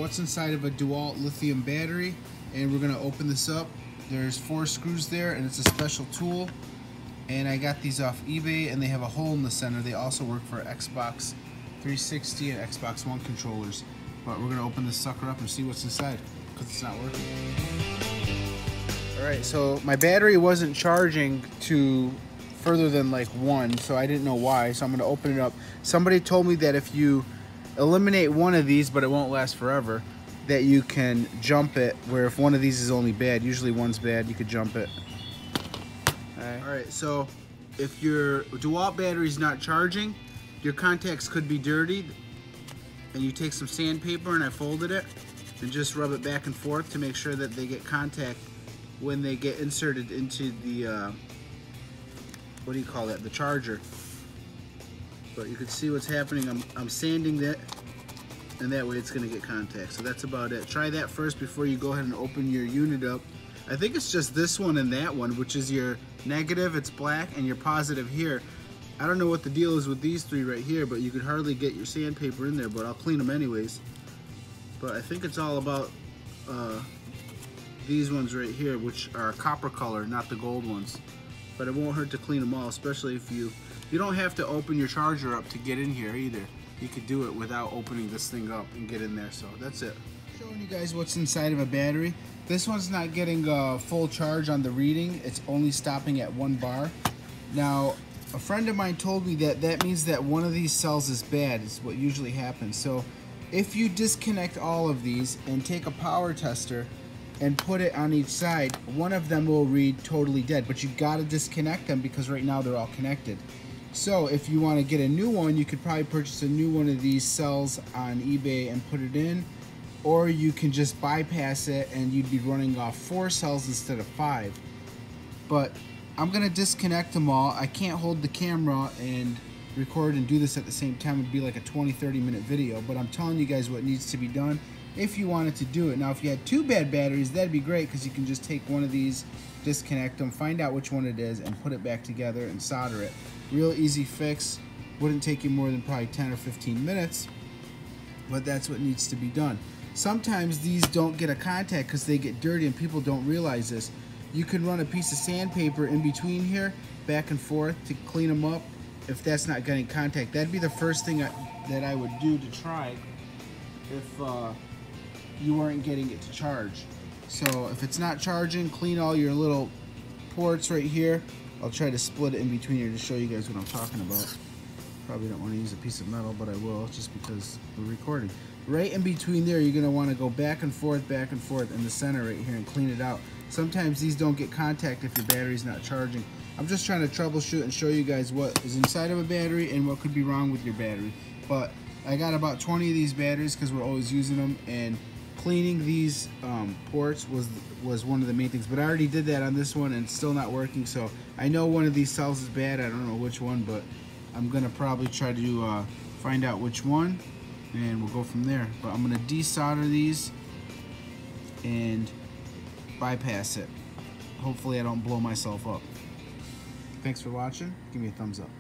what's inside of a Dewalt lithium battery, and we're gonna open this up. There's 4 screws there, and it's a special tool. And I got these off eBay, and they have a hole in the center. They also work for Xbox 360 and Xbox One controllers. But we're gonna open this sucker up and see what's inside, because it's not working. All right, so my battery wasn't charging to further than like 1, so I didn't know why, so I'm gonna open it up. Somebody told me that if you eliminate one of these, but it won't last forever, that you can jump it, where if one of these is only bad, usually one's bad, you could jump it. All right, so if your Dewalt battery is not charging, your contacts could be dirty, and you take some sandpaper, and I folded it, and just rub it back and forth to make sure that they get contact when they get inserted into the, what do you call that, the charger. But you can see what's happening. I'm sanding that, and that way it's gonna get contact. So that's about it. Try that first before you go ahead and open your unit up. I think it's just this one and that one, which is your negative, it's black, and your positive here. I don't know what the deal is with these 3 right here, but you could hardly get your sandpaper in there, but I'll clean them anyways. But I think it's all about these ones right here, which are copper color, not the gold ones. But it won't hurt to clean them all, especially if you don't have to open your charger up to get in here either. You could do it without opening this thing up and get in there, so that's it. Showing you guys what's inside of a battery. This one's not getting a full charge on the reading. It's only stopping at 1 bar. Now, a friend of mine told me that that means that one of these cells is bad, is what usually happens. So if you disconnect all of these and take a power tester and put it on each side, one of them will read totally dead, but you gotta disconnect them because right now they're all connected. So if you wanna get a new one, you could probably purchase a new one of these cells on eBay and put it in, or you can just bypass it and you'd be running off 4 cells instead of 5. But I'm gonna disconnect them all. I can't hold the camera and record and do this at the same time. It'd be like a 20-30 minute video, but I'm telling you guys what needs to be done if you wanted to do it. Now, if you had 2 bad batteries, that'd be great, because you can just take one of these, disconnect them, find out which one it is, and put it back together and solder it. Real easy fix. Wouldn't take you more than probably 10 or 15 minutes, but that's what needs to be done. Sometimes these don't get a contact because they get dirty, and people don't realize this. You can run a piece of sandpaper in between here, back and forth, to clean them up. If that's not getting contact, that'd be the first thing that I would do to try if you weren't getting it to charge. So if it's not charging, clean all your little ports right here. I'll try to split it in between here to show you guys what I'm talking about. Probably don't want to use a piece of metal, but I will, just because we're recording. Right in between there, you're going to want to go back and forth in the center right here and clean it out. Sometimes these don't get contact if your battery's not charging. I'm just trying to troubleshoot and show you guys what is inside of a battery and what could be wrong with your battery. But I got about 20 of these batteries because we're always using them, and cleaning these ports was one of the main things. But I already did that on this one and it's still not working, so I know one of these cells is bad. I don't know which one, but I'm gonna probably try to find out which one, and we'll go from there. But I'm gonna desolder these and bypass it. Hopefully I don't blow myself up. Thanks for watching. Give me a thumbs up.